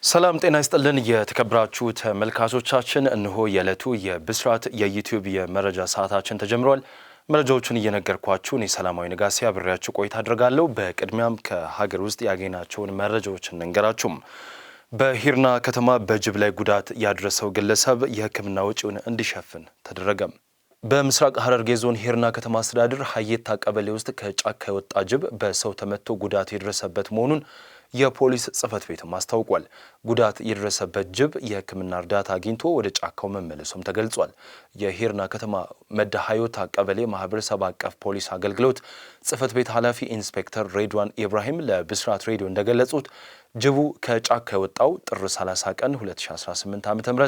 ሰላም ጤና ይስጥልን የተከበራችሁ ተመልካቾቻችን፣ እነሆ የዕለቱ የብስራት የዩቲዩብ የመረጃ ሰዓታችን ተጀምሯል። መረጃዎቹን እየነገርኳችሁ እኔ ሰላማዊ ንጋሴ አብሬያችሁ ቆይታ አድርጋለሁ። በቅድሚያም ከሀገር ውስጥ ያገኘናቸውን መረጃዎች እንንገራችሁም። በሂርና ከተማ በጅብ ላይ ጉዳት ያደረሰው ግለሰብ የሕክምና ወጪውን እንዲሸፍን ተደረገም። በምስራቅ ሐረርጌ ዞን ሂርና ከተማ አስተዳደር ሀየታ ቀበሌ ውስጥ ከጫካ የወጣ ጅብ በሰው ተመቶ ጉዳት የደረሰበት መሆኑን የፖሊስ ጽሕፈት ቤትም አስታውቋል። ጉዳት የደረሰበት ጅብ የሕክምና እርዳታ አግኝቶ ወደ ጫካው መመለሱም ተገልጿል። የሂርና ከተማ መድኃዮታ ቀበሌ ማህበረሰብ አቀፍ ፖሊስ አገልግሎት ጽሕፈት ቤት ኃላፊ ኢንስፔክተር ሬድዋን ኢብራሂም ለብስራት ሬዲዮ እንደገለጹት ጅቡ ከጫካ የወጣው ጥር 30 ቀን 2018 ዓ.ም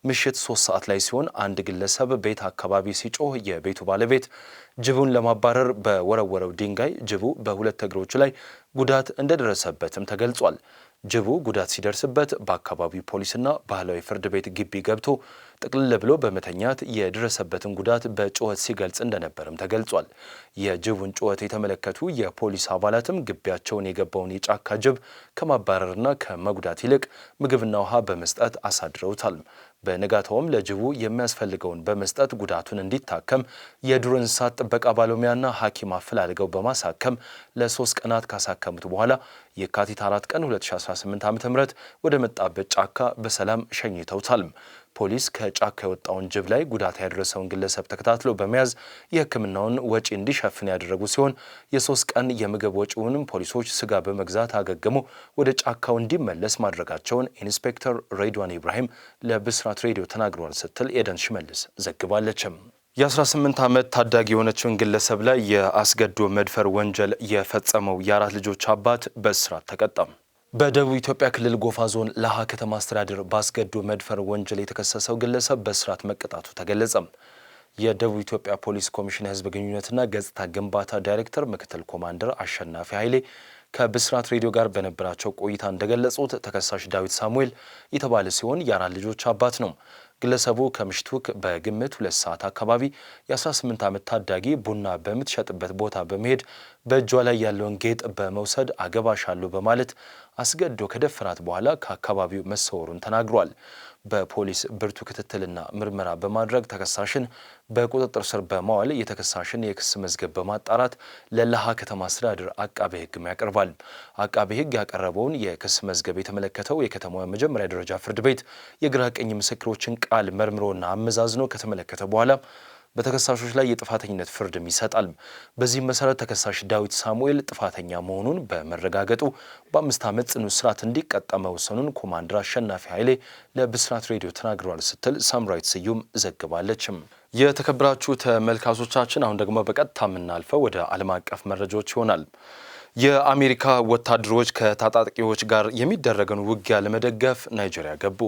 ምሽት 3 ሰዓት ላይ ሲሆን አንድ ግለሰብ ቤት አካባቢ ሲጮህ የቤቱ ባለቤት ጅቡን ለማባረር በወረወረው ድንጋይ ጅቡ በሁለት እግሮቹ ላይ ጉዳት እንደደረሰበትም ተገልጿል። ጅቡ ጉዳት ሲደርስበት በአካባቢው ፖሊስና ባህላዊ ፍርድ ቤት ግቢ ገብቶ ጥቅልል ብሎ በመተኛት የደረሰበትን ጉዳት በጩኸት ሲገልጽ እንደነበርም ተገልጿል። የጅቡን ጩኸት የተመለከቱ የፖሊስ አባላትም ግቢያቸውን የገባውን የጫካ ጅብ ከማባረርና ከመጉዳት ይልቅ ምግብና ውሃ በመስጠት አሳድረውታል። በንጋታውም ለጅቡ የሚያስፈልገውን በመስጠት ጉዳቱን እንዲታከም የዱር እንስሳት ጥበቃ ባለሙያና ሐኪም አፈላልገው በማሳከም ለ3 ቀናት ካሳከሙት በኋላ የካቲት 4 ቀን 2018 ዓ.ም ወደ መጣበት ጫካ በሰላም ሸኝተውታል። ፖሊስ ከጫካ የወጣውን ጅብ ላይ ጉዳት ያደረሰውን ግለሰብ ተከታትሎ በመያዝ የሕክምናውን ወጪ እንዲሸፍን ያደረጉ ሲሆን የ3 ቀን የምግብ ወጪውንም ፖሊሶች ስጋ በመግዛት አገግሞ ወደ ጫካው እንዲመለስ ማድረጋቸውን ኢንስፔክተር ሬድዋን ኢብራሂም ለብስራት ሬዲዮ ተናግረዋል ስትል ኤደን ሽመልስ ዘግባለችም። የ18 ዓመት ታዳጊ የሆነችውን ግለሰብ ላይ የአስገድዶ መድፈር ወንጀል የፈጸመው የ4 ልጆች አባት በእስራት ተቀጣም። በደቡብ ኢትዮጵያ ክልል ጎፋ ዞን ላሃ ከተማ አስተዳደር በአስገድዶ መድፈር ወንጀል የተከሰሰው ግለሰብ በእስራት መቀጣቱ ተገለጸም። የደቡብ ኢትዮጵያ ፖሊስ ኮሚሽን የሕዝብ ግንኙነትና ገጽታ ግንባታ ዳይሬክተር ምክትል ኮማንደር አሸናፊ ኃይሌ ከብስራት ሬዲዮ ጋር በነበራቸው ቆይታ እንደገለጹት ተከሳሽ ዳዊት ሳሙኤል የተባለ ሲሆን የ4 ልጆች አባት ነው። ግለሰቡ ከምሽቱ በግምት 2 ሰዓት አካባቢ የ18 ዓመት ታዳጊ ቡና በምትሸጥበት ቦታ በመሄድ በእጇ ላይ ያለውን ጌጥ በመውሰድ አገባሻለሁ በማለት አስገድዶ ከደፈራት በኋላ ከአካባቢው መሰወሩን ተናግሯል። በፖሊስ ብርቱ ክትትልና ምርመራ በማድረግ ተከሳሽን በቁጥጥር ስር በማዋል የተከሳሽን የክስ መዝገብ በማጣራት ለላሃ ከተማ አስተዳደር አቃቤ ሕግም ያቀርባል። አቃቤ ሕግ ያቀረበውን የክስ መዝገብ የተመለከተው የከተማዋ መጀመሪያ ደረጃ ፍርድ ቤት የግራ ቀኝ ምስክሮችን ቃል መርምሮና አመዛዝኖ ከተመለከተ በኋላ በተከሳሾች ላይ የጥፋተኝነት ፍርድም ይሰጣል። በዚህም መሰረት ተከሳሽ ዳዊት ሳሙኤል ጥፋተኛ መሆኑን በመረጋገጡ በ5 ዓመት ጽኑ እስራት እንዲቀጣ መወሰኑን ኮማንደር አሸናፊ ኃይሌ ለብስራት ሬዲዮ ተናግረዋል ስትል ሳምራዊት ስዩም ዘግባለችም። የተከበራችሁ ተመልካቾቻችን፣ አሁን ደግሞ በቀጥታ የምናልፈው ወደ ዓለም አቀፍ መረጃዎች ይሆናል። የአሜሪካ ወታደሮች ከታጣቂዎች ጋር የሚደረገውን ውጊያ ለመደገፍ ናይጄሪያ ገቡ።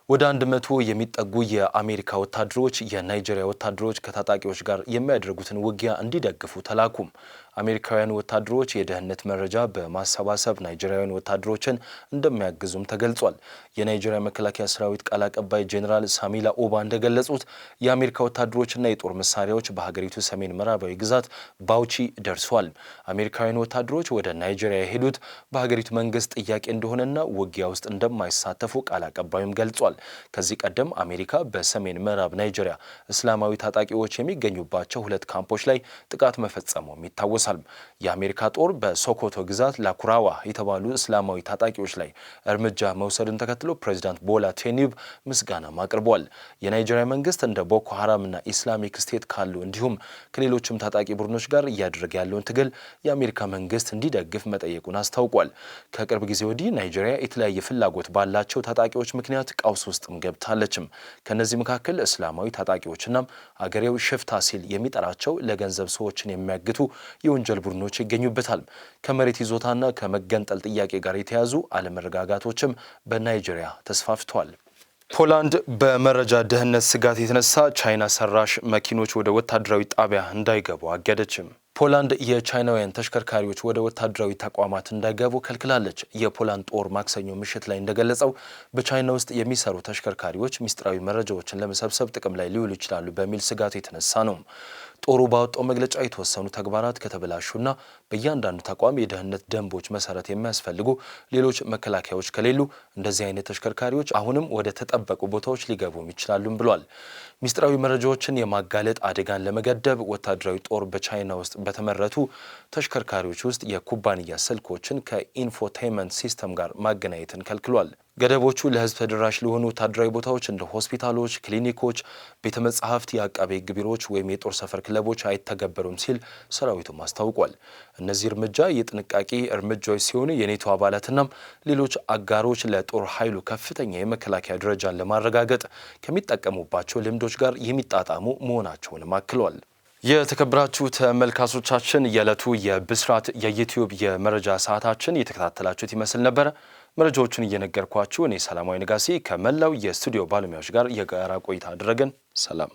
ወደ 100 የሚጠጉ የአሜሪካ ወታደሮች የናይጄሪያ ወታደሮች ከታጣቂዎች ጋር የሚያደርጉትን ውጊያ እንዲደግፉ ተላኩም። አሜሪካውያን ወታደሮች የደህንነት መረጃ በማሰባሰብ ናይጄሪያውያን ወታደሮችን እንደሚያግዙም ተገልጿል። የናይጄሪያ መከላከያ ሰራዊት ቃል አቀባይ ጄኔራል ሳሚላ ኦባ እንደገለጹት የአሜሪካ ወታደሮችና የጦር መሳሪያዎች በሀገሪቱ ሰሜን ምዕራባዊ ግዛት ባውቺ ደርሷል። አሜሪካውያን ወታደሮች ወደ ናይጄሪያ የሄዱት በሀገሪቱ መንግስት ጥያቄ እንደሆነና ውጊያ ውስጥ እንደማይሳተፉ ቃል አቀባዩም ገልጿል። ከዚህ ቀደም አሜሪካ በሰሜን ምዕራብ ናይጄሪያ እስላማዊ ታጣቂዎች የሚገኙባቸው 2 ካምፖች ላይ ጥቃት መፈጸሙም ይታወሳል። የአሜሪካ ጦር በሶኮቶ ግዛት ላኩራዋ የተባሉ እስላማዊ ታጣቂዎች ላይ እርምጃ መውሰድን ተከትሎ ፕሬዚዳንት ቦላ ቲኑቡ ምስጋናም አቅርበዋል። የናይጄሪያ መንግስት እንደ ቦኮ ሐራምና ኢስላሚክ ስቴት ካሉ እንዲሁም ከሌሎችም ታጣቂ ቡድኖች ጋር እያደረገ ያለውን ትግል የአሜሪካ መንግስት እንዲደግፍ መጠየቁን አስታውቋል። ከቅርብ ጊዜ ወዲህ ናይጄሪያ የተለያየ ፍላጎት ባላቸው ታጣቂዎች ምክንያት ቀውስ ውስጥም ገብታለችም። ከነዚህ መካከል እስላማዊ ታጣቂዎችና አገሬው ሽፍታ ሲል የሚጠራቸው ለገንዘብ ሰዎችን የሚያግቱ የወንጀል ቡድኖች ይገኙበታል። ከመሬት ይዞታና ከመገንጠል ጥያቄ ጋር የተያዙ አለመረጋጋቶችም በናይጄሪያ ተስፋፍተዋል። ፖላንድ በመረጃ ደህንነት ስጋት የተነሳ ቻይና ሰራሽ መኪኖች ወደ ወታደራዊ ጣቢያ እንዳይገቡ አገደችም። ፖላንድ የቻይናውያን ተሽከርካሪዎች ወደ ወታደራዊ ተቋማት እንዳይገቡ ከልክላለች። የፖላንድ ጦር ማክሰኞ ምሽት ላይ እንደገለጸው በቻይና ውስጥ የሚሰሩ ተሽከርካሪዎች ሚስጥራዊ መረጃዎችን ለመሰብሰብ ጥቅም ላይ ሊውሉ ይችላሉ በሚል ስጋት የተነሳ ነው። ጦሩ ባወጣው መግለጫ የተወሰኑ ተግባራት ከተበላሹና በእያንዳንዱ ተቋም የደህንነት ደንቦች መሰረት የሚያስፈልጉ ሌሎች መከላከያዎች ከሌሉ እንደዚህ አይነት ተሽከርካሪዎች አሁንም ወደ ተጠበቁ ቦታዎች ሊገቡም ይችላሉም ብሏል። ሚስጥራዊ መረጃዎችን የማጋለጥ አደጋን ለመገደብ ወታደራዊ ጦር በቻይና ውስጥ በተመረቱ ተሽከርካሪዎች ውስጥ የኩባንያ ስልኮችን ከኢንፎቴይመንት ሲስተም ጋር ማገናኘትን ከልክሏል። ገደቦቹ ለሕዝብ ተደራሽ ለሆኑ ወታደራዊ ቦታዎች እንደ ሆስፒታሎች፣ ክሊኒኮች፣ ቤተ መጻሕፍት፣ የአቃቤ ሕግ ቢሮዎች ወይም የጦር ሰፈር ክለቦች አይተገበሩም ሲል ሰራዊቱም አስታውቋል። እነዚህ እርምጃ የጥንቃቄ እርምጃዎች ሲሆኑ የኔቶ አባላትና ሌሎች አጋሮች ለጦር ኃይሉ ከፍተኛ የመከላከያ ደረጃን ለማረጋገጥ ከሚጠቀሙባቸው ልምዶች ጋር የሚጣጣሙ መሆናቸውንም አክሏል። የተከበራችሁ ተመልካቾቻችን የዕለቱ የብስራት የዩቲዩብ የመረጃ ሰዓታችን የተከታተላችሁት ይመስል ነበረ። መረጃዎቹን እየነገርኳችሁ እኔ ሰላማዊ ንጋሴ ከመላው የስቱዲዮ ባለሙያዎች ጋር የጋራ ቆይታ አደረግን። ሰላም።